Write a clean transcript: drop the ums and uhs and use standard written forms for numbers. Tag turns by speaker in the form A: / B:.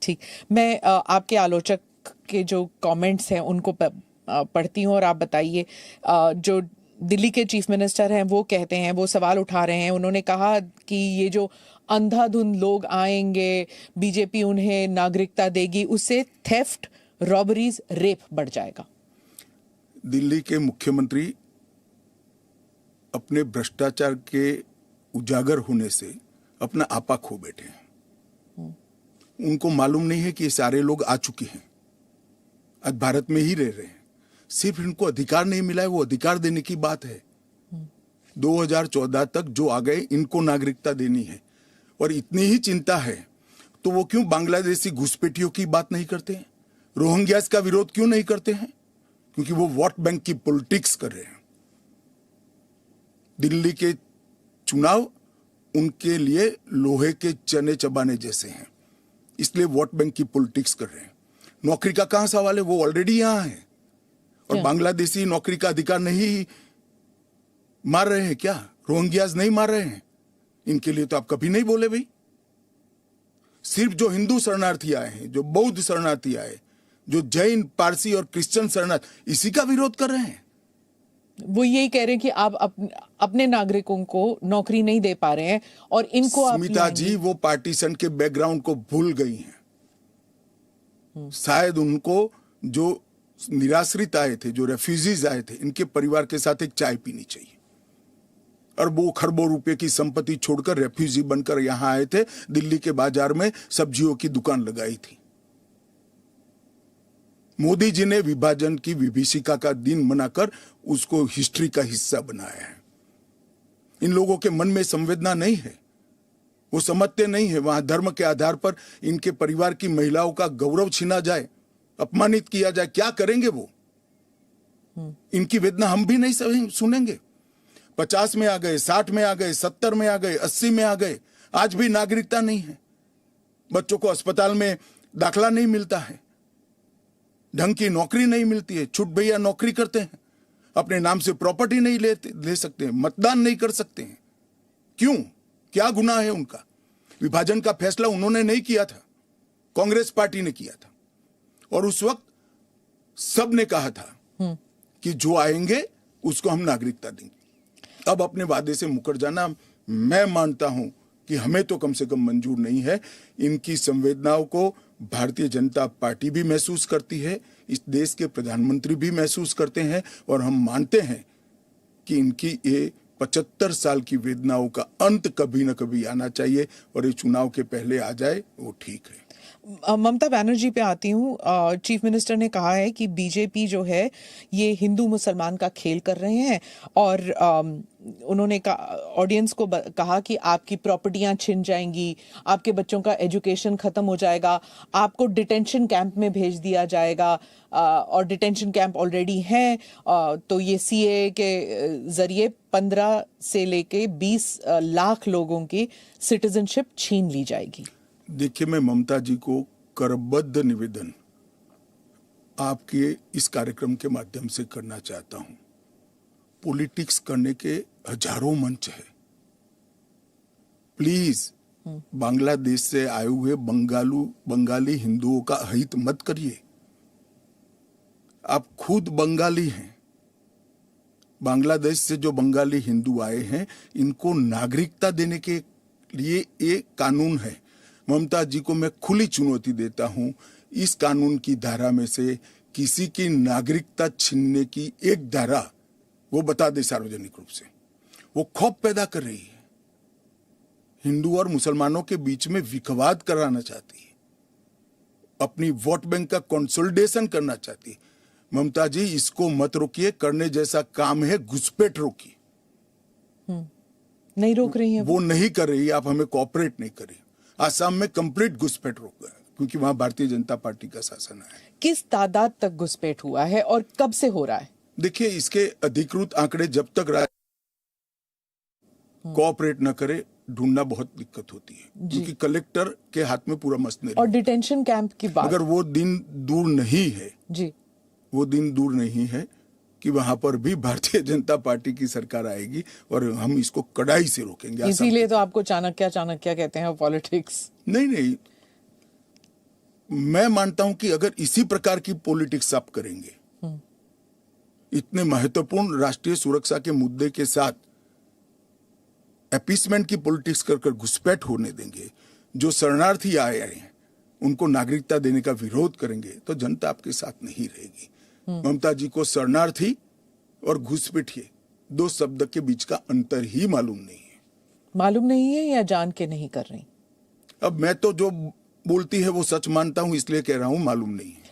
A: ठीक, मैं आपके आलोचक के जो कमेंट्स हैं उनको पढ़ती हूँ और आप बताइए। जो दिल्ली के चीफ मिनिस्टर हैं वो कहते हैं, वो सवाल उठा रहे हैं, उन्होंने कहा कि ये जो अंधाधुंध लोग आएंगे, बीजेपी उन्हें नागरिकता देगी, उससे थेफ्ट, रॉबरीज, रेप बढ़ जाएगा।
B: दिल्ली के मुख्यमंत्री अपने भ्रष्टाचार के उजागर होने से अपना आपा खो बैठे हैं। उनको मालूम नहीं है कि ये सारे लोग आ चुके हैं, आज भारत में ही रह रहे हैं, सिर्फ इनको अधिकार नहीं मिला है, वो अधिकार देने की बात है। 2014 तक जो आ गए इनको नागरिकता देनी है, और इतनी ही चिंता है तो वो क्यों बांग्लादेशी घुसपैठियों की बात नहीं करते हैं, रोहिंग्यास का विरोध क्यों नहीं करते हैं? क्योंकि वो वोट बैंक की पॉलिटिक्स कर रहे हैं। दिल्ली के चुनाव उनके लिए लोहे के चने चबाने जैसे हैं, इसलिए वोट बैंक की पॉलिटिक्स कर रहे हैं। नौकरी का कहां सवाल है, वो ऑलरेडी यहां है, और बांग्लादेशी नौकरी का अधिकार नहीं मार रहे हैं क्या? रोहिंग्यास नहीं मार रहे हैं? इनके लिए तो आप कभी नहीं बोले भाई। सिर्फ जो हिंदू शरणार्थी आए हैं, जो बौद्ध शरणार्थी आए, जो जैन, पारसी और क्रिश्चियन शरणार्थी, इसी का विरोध कर रहे हैं।
A: वो यही कह रहे हैं कि आप अपने नागरिकों को नौकरी नहीं दे पा रहे हैं और इनको आप
B: स्मिता जी वो पार्टीशन के बैकग्राउंड को भूल गई हैं। शायद उनको जो निराश्रित आए थे, जो रेफ्यूजीज आए थे, इनके परिवार के साथ एक चाय पीनी चाहिए। अरबों खरबों रुपए की संपत्ति छोड़कर रेफ्यूजी बनकर यहां आए थे, दिल्ली के बाजार में सब्जियों की दुकान लगाई थी। मोदी जी ने विभाजन की विभीषिका का दिन मनाकर उसको हिस्ट्री का हिस्सा बनाया है। इन लोगों के मन में संवेदना नहीं है, वो समझते नहीं है वहां धर्म के आधार पर इनके परिवार की महिलाओं का गौरव छीना जाए, अपमानित किया जाए, क्या करेंगे वो? इनकी वेदना हम भी नहीं सुनेंगे। 50 में आ गए, 60 में आ गए, 70 में आ गए, 80 में आ गए, आज भी नागरिकता नहीं है। बच्चों को अस्पताल में दाखला नहीं मिलता है, ढंग की नौकरी नहीं मिलती है, छुट भैया नौकरी करते हैं, अपने नाम से प्रॉपर्टी नहीं ले सकते हैं, मतदान नहीं कर सकते हैं। क्यों? क्या गुनाह है उनका? विभाजन का फैसला उन्होंने नहीं किया था, कांग्रेस पार्टी ने किया था, और उस वक्त सब ने कहा था कि जो आएंगे उसको हम नागरिकता देंगे। अब अपने वादे से मुकर जाना, मैं मानता हूं कि हमें तो कम से कम मंजूर नहीं है। इनकी संवेदनाओं को भारतीय जनता पार्टी भी महसूस करती है, इस देश के प्रधानमंत्री भी महसूस करते हैं, और हम मानते हैं कि इनकी ये 75 साल की वेदनाओं का अंत कभी न कभी आना चाहिए, और ये चुनाव के पहले आ जाए वो ठीक है।
A: ममता बनर्जी पे आती हूँ। चीफ मिनिस्टर ने कहा है कि बीजेपी जो है ये हिंदू मुसलमान का खेल कर रहे हैं, और उन्होंने ऑडियंस को कहा कि आपकी प्रॉपर्टियां छिन जाएंगी, आपके बच्चों का एजुकेशन खत्म हो जाएगा, आपको डिटेंशन कैंप में भेज दिया जाएगा, और डिटेंशन कैंप ऑलरेडी हैं। तो ये सीए के जरिए 15 से लेके 20 लाख लोगों की सिटीजनशिप छीन ली जाएगी।
B: देखिए, मैं ममता जी को करबद्ध निवेदन आपके इस कार्यक्रम के माध्यम से करना चाहता हूं। पॉलिटिक्स करने के हजारों मंच है, प्लीज बांग्लादेश से आए हुए बंगाली हिंदुओं का अहित मत करिए। आप खुद बंगाली हैं, बांग्लादेश से जो बंगाली हिंदू आए हैं इनको नागरिकता देने के लिए एक कानून है। ममता जी को मैं खुली चुनौती देता हूं, इस कानून की धारा में से किसी की नागरिकता छीनने की एक धारा वो बता दे सार्वजनिक रूप से। वो खौफ पैदा कर रही है, हिंदू और मुसलमानों के बीच में विखवाद कराना चाहती है, अपनी वोट बैंक का कंसोलिडेशन करना चाहती है। ममता जी, इसको मत रोकिए, करने जैसा काम है घुसपैठ रोकिए।
A: नहीं रोक रही है
B: वो नहीं कर रही, आप हमें कोऑपरेट नहीं करिए। आसाम में कंप्लीट घुसपैठ रोक गया क्योंकि वहां भारतीय जनता पार्टी का शासन है।
A: किस तादाद तक घुसपैठ हुआ है और कब से हो रहा है?
B: देखिए, इसके अधिकृत आंकड़े जब तक कोऑपरेट न करे ढूंढना बहुत दिक्कत होती है, क्योंकि कलेक्टर के हाथ में पूरा मसले।
A: और डिटेंशन कैंप की बात,
B: अगर वो दिन दूर नहीं है
A: जी,
B: वो दिन दूर नहीं है कि वहां पर भी भारतीय जनता पार्टी की सरकार आएगी और हम इसको कड़ाई से रोकेंगे।
A: इसीलिए तो आपको चाणक्य कहते हैं पॉलिटिक्स।
B: नहीं, मैं मानता हूं कि अगर इसी प्रकार की पॉलिटिक्स आप करेंगे, इतने महत्वपूर्ण राष्ट्रीय सुरक्षा के मुद्दे के साथ अपीसमेंट की पॉलिटिक्स कर घुसपैठ होने देंगे, जो शरणार्थी आए हैं उनको नागरिकता देने का विरोध करेंगे, तो जनता आपके साथ नहीं रहेगी। ममता जी को शरणार्थी और घुसपैठिए दो शब्द के बीच का अंतर ही मालूम नहीं है।
A: मालूम नहीं है या जान के नहीं कर रही?
B: अब मैं तो जो बोलती है वो सच मानता हूं, इसलिए कह रहा हूं मालूम नहीं है।